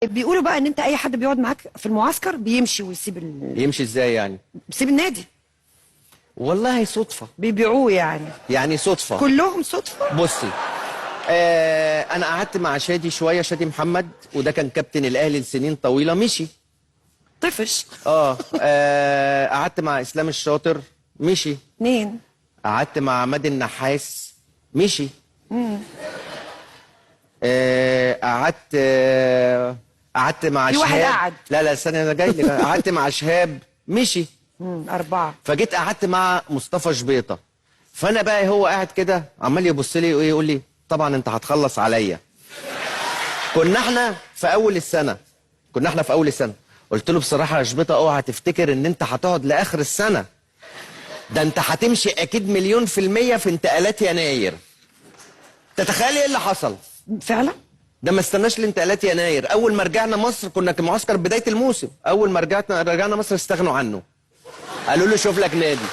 بيقولوا بقى ان انت اي حد بيقعد معاك في المعسكر بيمشي ويسيب يمشي ازاي يعني؟ بيسيب النادي. والله صدفة. بيبيعوه يعني صدفة. كلهم صدفة. بصي، انا قعدت مع شادي شوية، شادي محمد، وده كان كابتن الاهلي لسنين طويلة، مشي. طفش. قعدت مع اسلام الشاطر، مشي. 2. قعدت مع عماد النحاس، مشي. قعدت مع في واحد شهاب. قعد. لا استنى، انا جاي لك. قعدت مع شهاب، مشي. 4. فجيت قعدت مع مصطفى شبيطه. فانا بقى هو قاعد كده عمال يبص لي ويقول لي طبعا انت هتخلص عليا. كنا احنا في اول السنه. قلت له بصراحه يا شبيطه اوعى تفتكر ان انت هتقعد لاخر السنه، ده انت هتمشي اكيد 1,000,000% في انتقالات يناير. تتخيلي ايه اللي حصل؟ فعلا. ده ما استناش لانتقالات يناير. اول ما رجعنا مصر، كنا كمعسكر بدايه الموسم، اول ما رجعنا مصر استغنوا عنه، قالوا له شوف لك نادي.